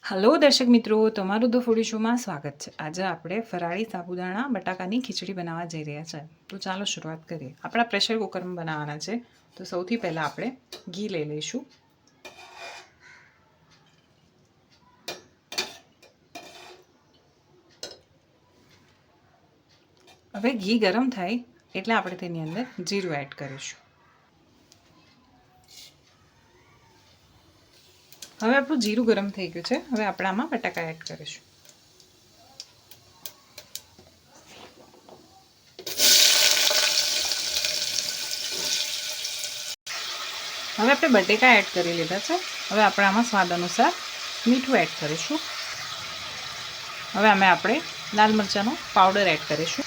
Hello દર્શક મિત્રો, તમારું ધ ફૂડી શોમાં સ્વાગત છે। આજે આપણે ફરાળી સાબુદાણા બટાકાની ખીચડી બનાવવા જઈ રહ્યા છે। તો ચાલો શરૂઆત કરીએ। આપણા પ્રેશર કુકરમાં બનાવવાના છે। તો સૌથી પહેલાં આપણે ઘી લઈ લઈશું। હવે ઘી ગરમ થાય એટલે આપણે તેની અંદર જીરું એડ કરીશું। હવે આપણું જીરું ગરમ થઈ ગયું છે। હવે આપણે આમાં બટાકા એડ કરીશું। હવે આપણે બટેકા એડ કરી લીધા છે। હવે આપણે આમાં સ્વાદ અનુસાર મીઠું એડ કરીશું। હવે આપણે લાલ મરચાંનો પાવડર એડ કરીશું।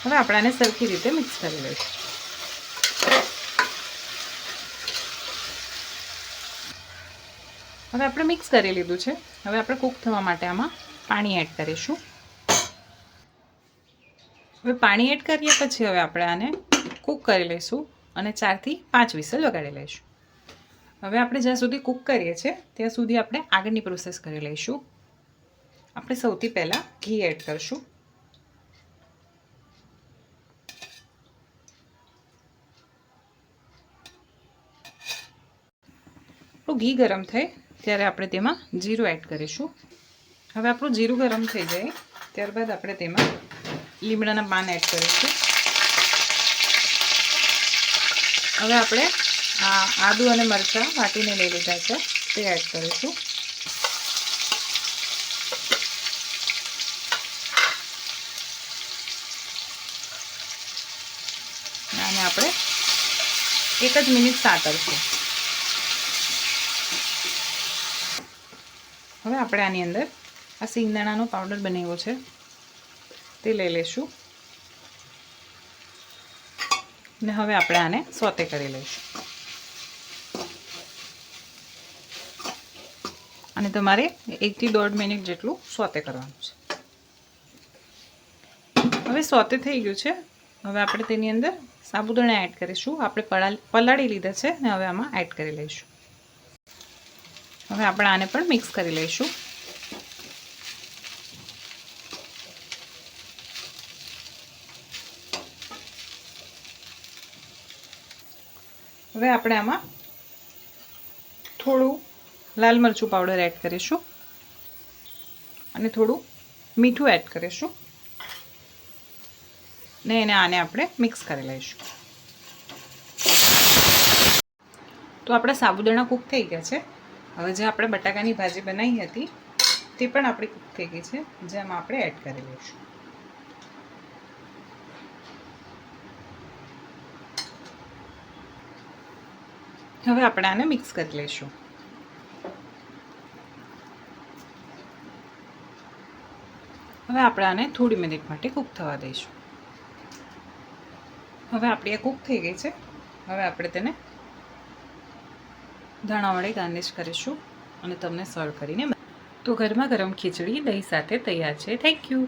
હવે આપણે આને સરખી રીતે મિક્સ કરી લઈશું। હવે આપણે મિક્સ કરી લીધું છે। હવે આપણે કૂક થવા માટે આમાં પાણી એડ કરીશું। હવે પાણી એડ કર્યા પછી હવે આપણે આને કૂક કરી લઈશું અને 4 થી 5 વિસલ લગાડી લઈશું। હવે આપણે જ્યાં સુધી કૂક કરીએ છીએ ત્યાં સુધી આપણે આગળની પ્રોસેસ કરી લઈશું। આપણે સૌથી પહેલાં ઘી એડ કરીશું। ઘી ગરમ થાય ત્યારે આપણે તેમાં જીરું એડ કરીશું। હવે આપણું જીરું ગરમ થઈ જાય ત્યારબાદ આપણે તેમાં લીમડાના પાન એડ કરીશું। હવે આપણે આદુ અને મરચાં વાટીને લઈ લીધા છે તે એડ કરીશું। અને આપણે 1 જ મિનિટ સાતળશું। હવે આપણે આની અંદર આ સિંગદાણાનો પાવડર બનાવ્યો છે તે લઈ લઈશું અને હવે આપણે આને સોતે કરી લઈશું। અને તમારે 1 થી 1.5 મિનિટ જેટલું સોતે કરવાનું છે। હવે સોતે થઈ ગયું છે। હવે આપણે તેની અંદર સાબુદાણા એડ કરીશું। આપણે પલાળી લીધા છે અને હવે આમાં એડ કરી લઈશું। હવે આપણે આને પણ મિક્સ કરી લઈશું। હવે આપણે આમાં થોડું લાલ મરચું પાવડર એડ કરીશું અને થોડું મીઠું એડ કરીશું ને આને આપણે મિક્સ કરી લઈશું। તો આપણા સાબુદાણા કૂક થઈ ગયા છે। હવે જે આપણે બટાકાની ભાજી બનાવી હતી તે પણ આપણી કૂક થઈ ગઈ છે, જેમાં આપણે એડ કરી લઈશું। હવે આપણે આને મિક્સ કરી લઈશું। હવે આપણે આને થોડી મિનિટ માટે કૂક થવા દઈશું। હવે આપણી આ કૂક થઈ ગઈ છે। હવે આપણે તેને ધાણા વડે ગાર્નિશ કરીશું અને તમને સર્વ કરીને તો ગરમા ગરમ ખીચડી દહીં સાથે તૈયાર છે। Thank you.